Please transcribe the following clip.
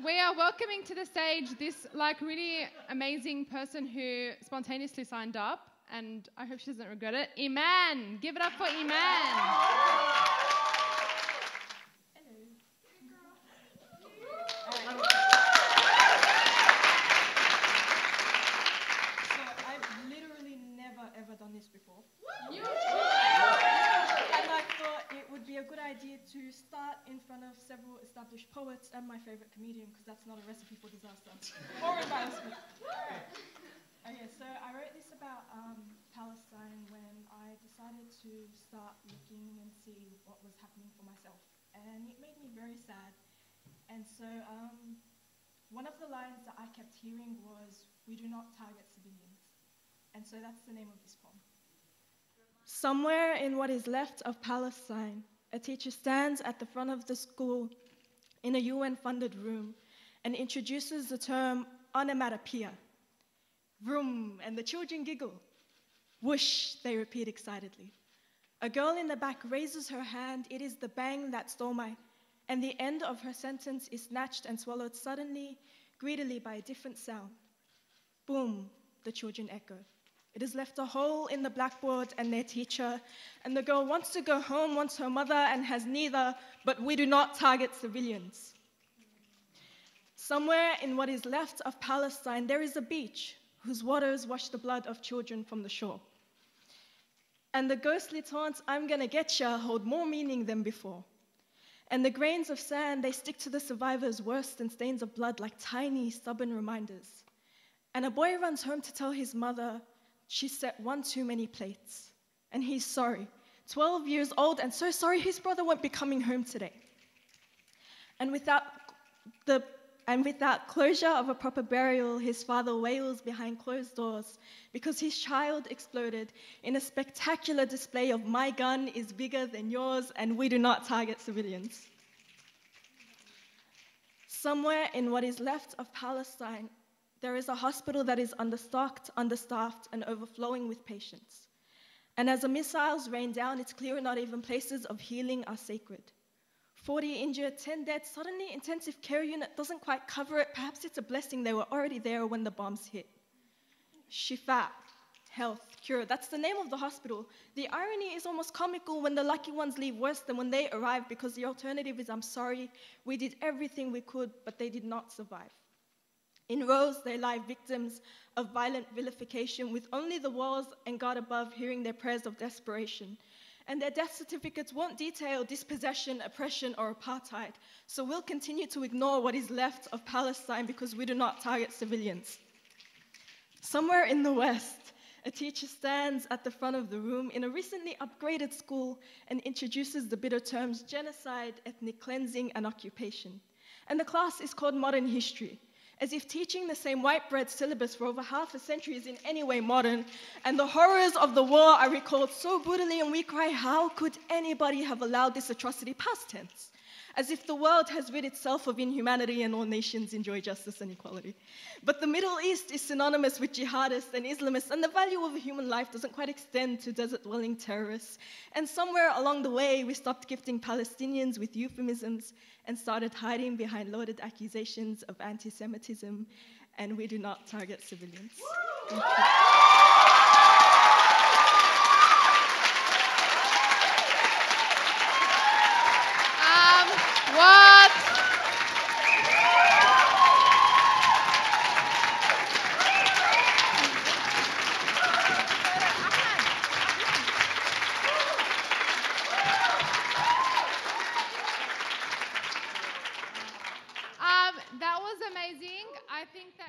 We are welcoming to the stage this really amazing person who spontaneously signed up, and I hope she doesn't regret it. Iman, give it up for Iman. Ever done this before. And I thought it would be a good idea to start in front of several established poets and my favorite comedian, because that's not a recipe for disaster or embarrassment. Okay, so I wrote this about Palestine when I decided to start looking and see what was happening for myself, and it made me very sad. And so one of the lines that I kept hearing was, "We do not target civilians." And so that's the name of this poem. Somewhere in what is left of Palestine, a teacher stands at the front of the school in a UN-funded room and introduces the term onomatopoeia. Vroom, and the children giggle. Whoosh, they repeat excitedly. A girl in the back raises her hand. It is the bang that stole my... And the end of her sentence is snatched and swallowed suddenly, greedily by a different sound. Boom, the children echo. It has left a hole in the blackboard and their teacher, and the girl wants to go home, wants her mother, and has neither, but we do not target civilians. Somewhere in what is left of Palestine, there is a beach whose waters wash the blood of children from the shore. And the ghostly taunts, "I'm gonna get ya," hold more meaning than before. And the grains of sand, they stick to the survivors worse than stains of blood, like tiny, stubborn reminders. And a boy runs home to tell his mother, she set one too many plates. And he's sorry, 12 years old, and so sorry his brother won't be coming home today. And without closure of a proper burial, his father wails behind closed doors because his child exploded in a spectacular display of "my gun is bigger than yours and we do not target civilians." Somewhere in what is left of Palestine, there is a hospital that is understocked, understaffed, and overflowing with patients. And as the missiles rain down, it's clear not even places of healing are sacred. 40 injured, 10 dead, suddenly intensive care unit doesn't quite cover it. Perhaps it's a blessing they were already there when the bombs hit. Shifa, health, cure, that's the name of the hospital. The irony is almost comical when the lucky ones leave worse than when they arrive, because the alternative is, "I'm sorry, we did everything we could, but they did not survive." In rows, they lie victims of violent vilification, with only the walls and God above hearing their prayers of desperation. And their death certificates won't detail dispossession, oppression, or apartheid. So we'll continue to ignore what is left of Palestine because we do not target civilians. Somewhere in the West, a teacher stands at the front of the room in a recently upgraded school and introduces the bitter terms genocide, ethnic cleansing, and occupation. And the class is called Modern History, as if teaching the same white bread syllabus for over half a century is in any way modern. And the horrors of the war are recalled so brutally, and we cry, how could anybody have allowed this atrocity? Past tense. As if the world has rid itself of inhumanity and all nations enjoy justice and equality. But the Middle East is synonymous with jihadists and Islamists, and the value of a human life doesn't quite extend to desert-dwelling terrorists. And somewhere along the way, we stopped gifting Palestinians with euphemisms and started hiding behind loaded accusations of anti-Semitism, and we do not target civilians. Thank you. What? That was amazing. I think that